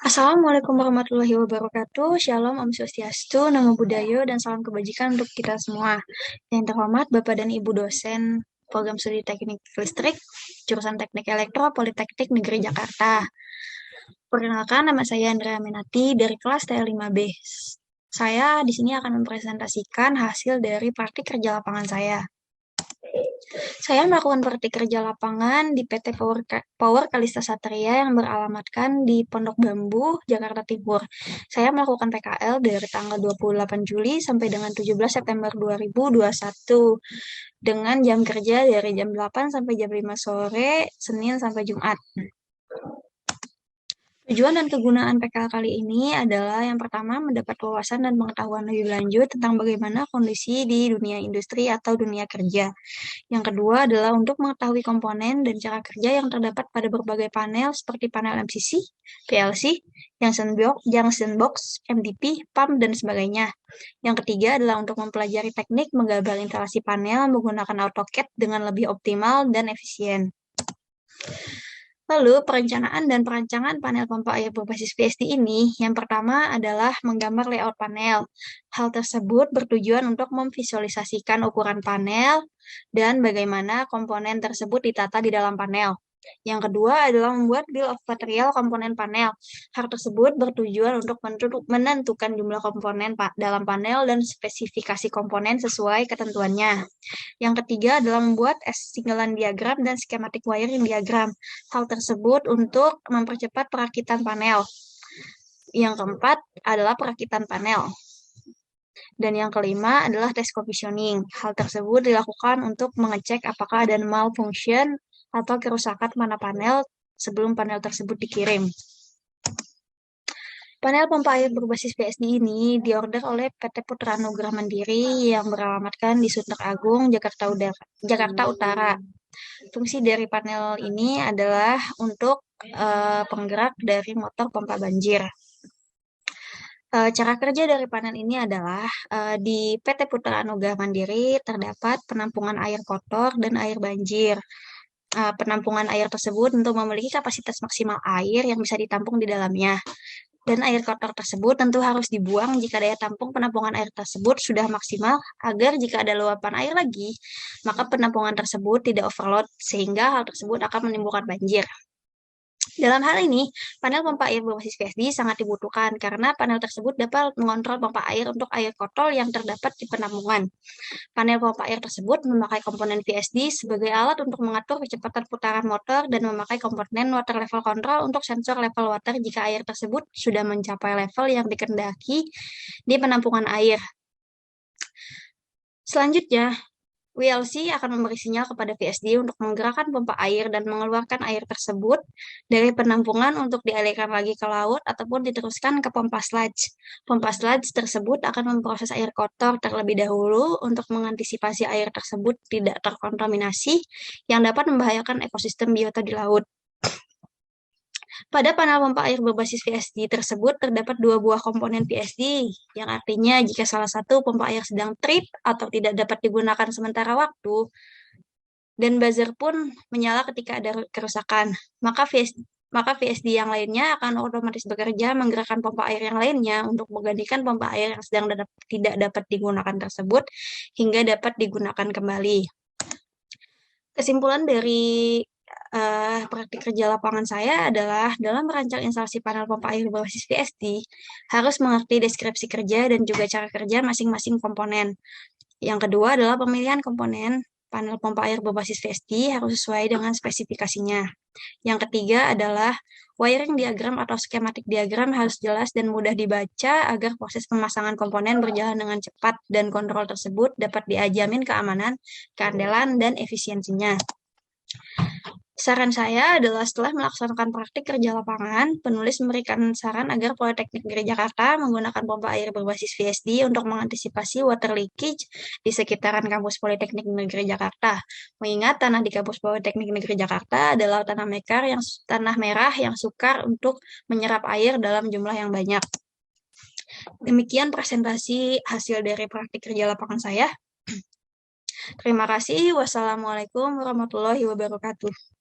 Assalamualaikum warahmatullahi wabarakatuh. Shalom, Om Swastiastu, Namo Buddhaya, dan salam kebajikan untuk kita semua. Yang terhormat Bapak dan Ibu dosen Program Studi Teknik Listrik, jurusan Teknik Elektro, Politeknik Negeri Jakarta. Perkenalkan, nama saya Andrea Menati dari kelas TL5B. Saya di sini akan mempresentasikan hasil dari praktik kerja lapangan saya. Saya melakukan praktik kerja lapangan di PT Power Kalista Satria yang beralamatkan di Pondok Bambu, Jakarta Timur. Saya melakukan PKL dari tanggal 28 Juli sampai dengan 17 September 2021 dengan jam kerja dari jam 8 sampai jam 5 sore, Senin sampai Jumat. Tujuan dan kegunaan PKL kali ini adalah yang pertama mendapat wawasan dan pengetahuan lebih lanjut tentang bagaimana kondisi di dunia industri atau dunia kerja. Yang kedua adalah untuk mengetahui komponen dan cara kerja yang terdapat pada berbagai panel seperti panel MCC, PLC, junction box, MDP, pump, dan sebagainya. Yang ketiga adalah untuk mempelajari teknik menggambar instalasi panel menggunakan AutoCAD dengan lebih optimal dan efisien. Lalu, perencanaan dan perancangan panel pompa air berbasis PSD ini, yang pertama adalah menggambar layout panel. Hal tersebut bertujuan untuk memvisualisasikan ukuran panel dan bagaimana komponen tersebut ditata di dalam panel. Yang kedua adalah membuat bill of material komponen panel. Hal tersebut bertujuan untuk menentukan jumlah komponen dalam panel dan spesifikasi komponen sesuai ketentuannya. Yang ketiga adalah membuat singleton diagram dan schematic wiring diagram. Hal tersebut untuk mempercepat perakitan panel. Yang keempat adalah perakitan panel. Dan yang kelima adalah test commissioning. Hal tersebut dilakukan untuk mengecek apakah ada malfunction atau kerusakan pada panel sebelum panel tersebut dikirim. Panel pompa air berbasis PSD ini diorder oleh PT Putra Nugraha Mandiri yang beralamatkan di Sunter Agung, Jakarta Utara. Fungsi dari panel ini adalah untuk penggerak dari motor pompa banjir. Cara kerja dari panel ini adalah di PT Putra Nugraha Mandiri terdapat penampungan air kotor dan air banjir. Penampungan air tersebut untuk memiliki kapasitas maksimal air yang bisa ditampung di dalamnya. Dan air kotor tersebut tentu harus dibuang jika daya tampung penampungan air tersebut sudah maksimal, agar jika ada luapan air lagi, maka penampungan tersebut tidak overload, sehingga hal tersebut akan menimbulkan banjir. Dalam hal ini, panel pompa air berbasis PSD sangat dibutuhkan karena panel tersebut dapat mengontrol pompa air untuk air kotor yang terdapat di penampungan. Panel pompa air tersebut memakai komponen PSD sebagai alat untuk mengatur kecepatan putaran motor dan memakai komponen water level control untuk sensor level water jika air tersebut sudah mencapai level yang dikehendaki di penampungan air. Selanjutnya, WLC akan memberi sinyal kepada PSD untuk menggerakkan pompa air dan mengeluarkan air tersebut dari penampungan untuk dialirkan lagi ke laut ataupun diteruskan ke pompa sludge. Pompa sludge tersebut akan memproses air kotor terlebih dahulu untuk mengantisipasi air tersebut tidak terkontaminasi yang dapat membahayakan ekosistem biota di laut. Pada panel pompa air berbasis PSD tersebut terdapat dua buah komponen PSD, yang artinya jika salah satu pompa air sedang trip atau tidak dapat digunakan sementara waktu, dan buzzer pun menyala ketika ada kerusakan, maka VSD yang lainnya akan otomatis bekerja menggerakkan pompa air yang lainnya untuk menggantikan pompa air yang sedang tidak dapat digunakan tersebut hingga dapat digunakan kembali. Kesimpulan dari praktik kerja lapangan saya adalah dalam merancang instalasi panel pompa air berbasis PSD, harus mengerti deskripsi kerja dan juga cara kerja masing-masing komponen. Yang kedua adalah pemilihan komponen panel pompa air berbasis PSD harus sesuai dengan spesifikasinya. Yang ketiga adalah wiring diagram atau schematic diagram harus jelas dan mudah dibaca agar proses pemasangan komponen berjalan dengan cepat dan kontrol tersebut dapat dijamin keamanan, keandalan, dan efisiensinya. Saran saya adalah setelah melaksanakan praktik kerja lapangan, penulis memberikan saran agar Politeknik Negeri Jakarta menggunakan pompa air berbasis VSD untuk mengantisipasi water leakage di sekitaran kampus Politeknik Negeri Jakarta. Mengingat tanah di kampus Politeknik Negeri Jakarta adalah tanah merah yang sukar untuk menyerap air dalam jumlah yang banyak. Demikian presentasi hasil dari praktik kerja lapangan saya. Terima kasih. Wassalamualaikum warahmatullahi wabarakatuh.